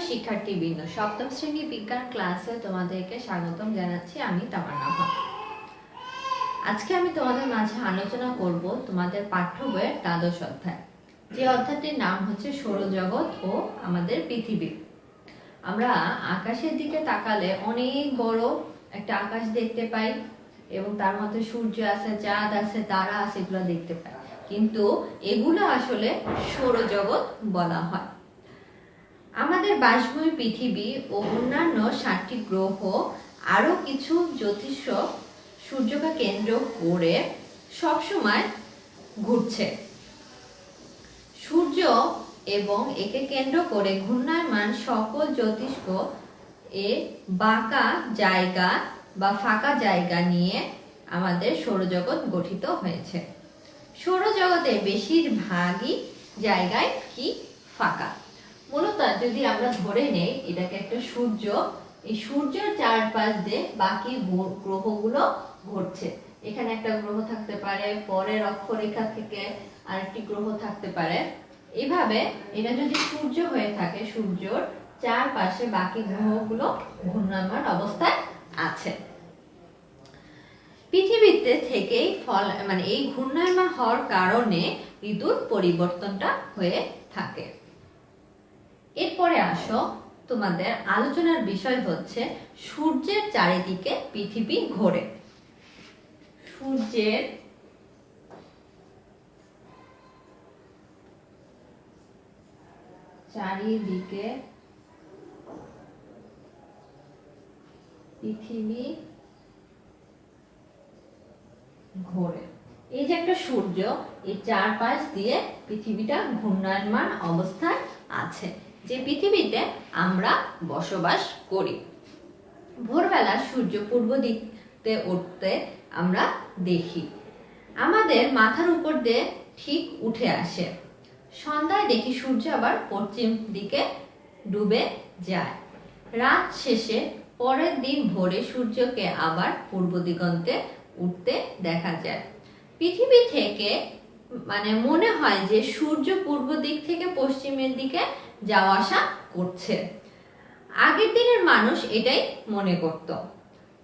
শিক্ষার্থীবৃন্দ, সপ্তম শ্রেণী বিজ্ঞান ক্লাসে তোমাদেরকে স্বাগতম জানাচ্ছি। আমি তামান্না হক। আজকে আমি তোমাদের মাঝে আলোচনা করব তোমাদের পাঠ্য বইয়ের দ্বাদশ অধ্যায়, যে অধ্যায়টির নাম হচ্ছে সৌরজগৎ ও আমাদের পৃথিবী। আমরা আকাশের দিকে তাকালে অনেক বড় একটা আকাশ দেখতে পাই এবং তার মধ্যে সূর্য আছে, চাঁদ আছে, তারা আছে, এগুলো দেখতে পাই, কিন্তু এগুলো আসলে সৌরজগৎ বলা হয়। আমাদের বাসভূমি পৃথিবী ও অন্যান্য 7টি গ্রহ আরো কিছু জ্যোতিষ সূর্যকে কেন্দ্র করে সবসময় ঘুরছে। সূর্য এবং একে কেন্দ্র করে ঘূর্ণায়মান সকল জ্যোতিষ্ক এ বাঁকা জায়গা বা ফাঁকা জায়গা নিয়ে আমাদের সৌরজগৎ গঠিত হয়েছে। সৌরজগতের বেশিরভাগই জায়গায় কি ফাঁকা। মূলত যদি আমরা ধরে নেই এটাকে একটা সূর্য, এই সূর্যের চারপাশ দিয়ে বাকি গ্রহগুলো ঘুরছে। এখানে একটা গ্রহ থাকতে পারে, পরের অক্ষরেখা থেকে আরেকটি গ্রহ থাকতে পারে। এইভাবে এটা যদি সূর্য হয়ে থাকে, সূর্যের চারপাশে বাকি গ্রহগুলো ঘূর্ণায়মান অবস্থায় আছে। পৃথিবীতে থেকেই এই ঘূর্ণায়মান হওয়ার কারণে ঋতুর পরিবর্তনটা হয়ে থাকে। এরপরে আসো, তোমাদের আলোচনার বিষয় হচ্ছে সূর্যের চারিদিকে পৃথিবী ঘোরে। সূর্যের চারিদিকে পৃথিবী ঘোরে। এই যে একটা সূর্য, এই চারপাশ দিয়ে পৃথিবীটা ঘূর্ণায়মান অবস্থায় আছে, যে পৃথিবীতে আমরা বসবাস করি। ভোরবেলা সূর্য পূর্ব দিকে উঠতে আমরা দেখি, আমাদের মাথার উপর দিয়ে ঠিক উঠে আসে। সন্ধ্যায় দেখি সূর্য আবার পশ্চিম দিকে ডুবে যায়। রাত শেষে পরের দিন ভোরে সূর্যকে আবার পূর্ব দিগন্তে উঠতে দেখা যায়। পৃথিবী থেকে মনে হয় যে সূর্য পূর্ব দিক থেকে পশ্চিমের দিকে যাওয়া আসা করছে। আগের দিনের মানুষ এটাই মনে করত,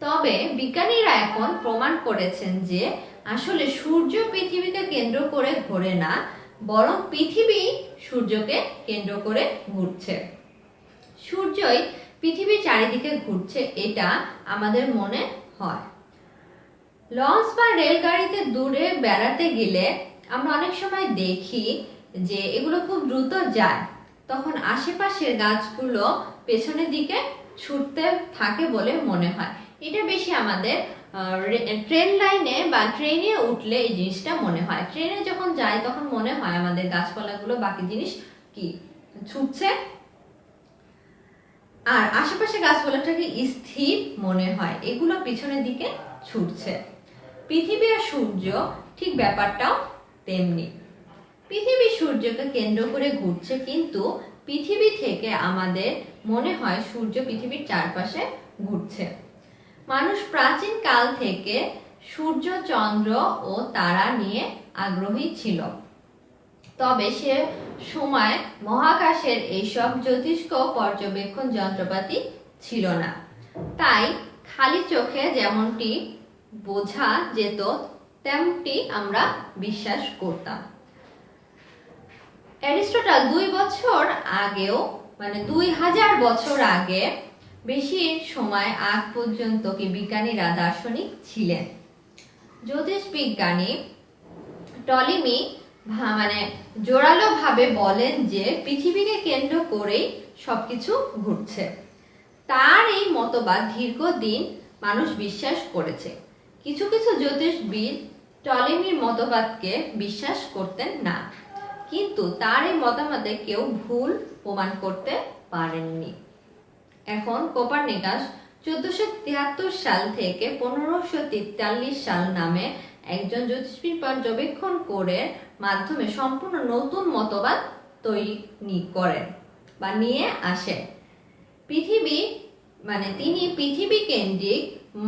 তবে বিজ্ঞানীরা এখন প্রমাণ করেছেন যে আসলে সূর্য পৃথিবীকে কেন্দ্র করে ঘোরে না, বরং পৃথিবী সূর্যকে কেন্দ্র করে ঘুরছে। সূর্যই পৃথিবীর চারিদিকে ঘুরছে, এটা আমাদের মনে হয়। লঞ্চ বা রেলগাড়িতে দূরে বেড়াতে গেলে আমরা অনেক সময় দেখি যে এগুলো খুব দ্রুত যায়, তখন আশেপাশের গাছগুলো পেছনের দিকে ছুটতে থাকে বলে মনে হয়। এটা বেশি আমাদের ট্রেন লাইনে বা ট্রেনে উঠলে এই জিনিসটা মনে হয়। ট্রেনে যখন যায় তখন মনে হয় আমাদের গাছপালাগুলো বাকি জিনিস কি ছুটছে, আর আশেপাশে গাছপালাটাকে স্থির মনে হয়, এগুলো পিছনের দিকে ছুটছে। পৃথিবী আর সূর্য ঠিক ব্যাপারটাও তেমনি। পৃথিবী সূর্যকে কেন্দ্র করে ঘুরছে, কিন্তু পৃথিবী থেকে আমাদের মনে হয় সূর্য পৃথিবীর চারপাশে ঘুরছে। মানুষ প্রাচীন কাল থেকে সূর্য, চন্দ্র ও তারা নিয়ে আগ্রহী ছিল, তবে সে সময় মহাকাশের এইসব জ্যোতিষ্ক পর্যবেক্ষণ যন্ত্রপাতি ছিল না। তাই খালি চোখে যেমনটি বোঝা যেত তেমনটি আমরা বিশ্বাস করতাম। অ্যারিস্টটল 2000 বছর আগে বেশি সময় আগ পর্যন্ত কি বিজ্ঞানীরা দার্শনিক ছিলেন। জ্যোতিষ বিজ্ঞানী টলেমি জোরালো ভাবে বলেন যে পৃথিবীকে কেন্দ্র করেই সবকিছু ঘুরছে। তার এই মতবাদ দীর্ঘদিন মানুষ বিশ্বাস করেছে। কিছু কিছু জ্যোতিষবিদ টলেমির মতবাদকে বিশ্বাস করতেন না, কিন্তু তার এই মতামতে কেউ ভুল প্রমাণ করতে পারেননি। এখন কোপারনিকাস 1473 সাল থেকে 1543 সাল নামে একজন জ্যোতিষবিদ পর্যবেক্ষণ করে মাধ্যমে সম্পূর্ণ নতুন মতবাদ তৈরি করেন বা নিয়ে আসেন। তিনি পৃথিবী কেন্দ্রিক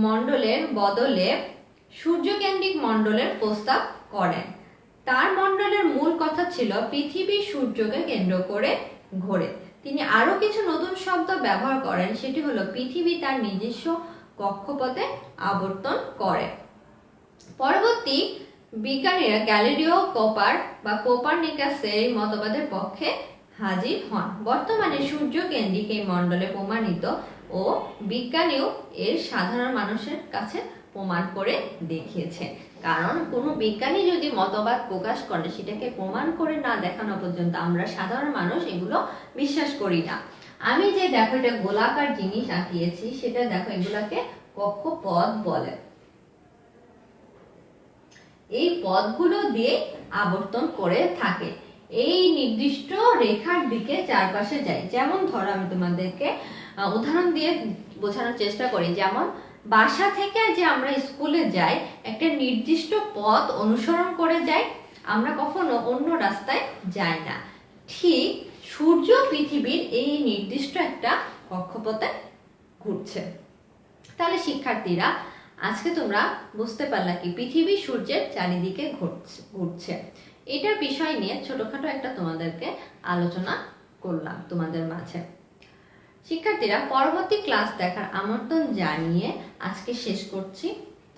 মণ্ডলের বদলে সূর্য কেন্দ্রিক মণ্ডলের প্রস্তাব করেন। তার মণ্ডলের মূল কথা ছিল পৃথিবী সূর্যকে কেন্দ্র করে ঘোরে, তিনি আরো কিছু নতুন শব্দ ব্যবহার করেন, সেটি হলো পৃথিবী তার নিজস্ব কক্ষপথে আবর্তন করে। পরবর্তী বিজ্ঞানীরা গ্যালিলিও বা কোপারনিকাসের এই মতবাদের পক্ষে হাজির হন। বর্তমানে সূর্য কেন্দ্রিক এই মণ্ডলে প্রমাণিত ও বিজ্ঞানীও এর সাধারণ মানুষের কাছে প্রমাণ করে দেখিয়েছে। কারণ কোনো বিজ্ঞানী যদি মতবাদ প্রকাশ করে সেটাকে প্রমাণ করে না দেখানো পর্যন্ত আমরা সাধারণ মানুষ এগুলো বিশ্বাস করি না। আমি যে দেখো এটা গোলাকার জিনিস আঁকিয়েছি, সেটা দেখো এগুলাকে কক্ষপথ বলে। এই পথগুলো দিয়ে আবর্তন করে থাকে, এই নির্দিষ্ট রেখার দিকে চারপাশে যায়। যেমন ধরো আমি তোমাদেরকে উদাহরণ দিয়ে বোঝানোর চেষ্টা করি। যেমন বাসা থেকে যে আমরা স্কুলে যাই একটা নির্দিষ্ট পথ অনুসরণ করে যাই, আমরা কখনো অন্য রাস্তায় যাই না। ঠিক সূর্য পৃথিবীর এই নির্দিষ্ট একটা কক্ষপথে ঘুরছে। তাহলে শিক্ষার্থীরা আজকে তোমরা বুঝতে পারলা কি পৃথিবী সূর্যের চারিদিকে ঘুরছে। এটার বিষয় নিয়ে ছোটখাটো একটা তোমাদেরকে আলোচনা করলাম তোমাদের মাঝে। শিক্ষার্থীরা পরবর্তী ক্লাস দেখার আমন্ত্রণ জানিয়ে আজকে শেষ করছি।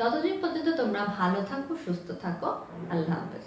ততদিন পর্যন্ত তোমরা ভালো থাকো, সুস্থ থাকো। আল্লাহ হাফেজ।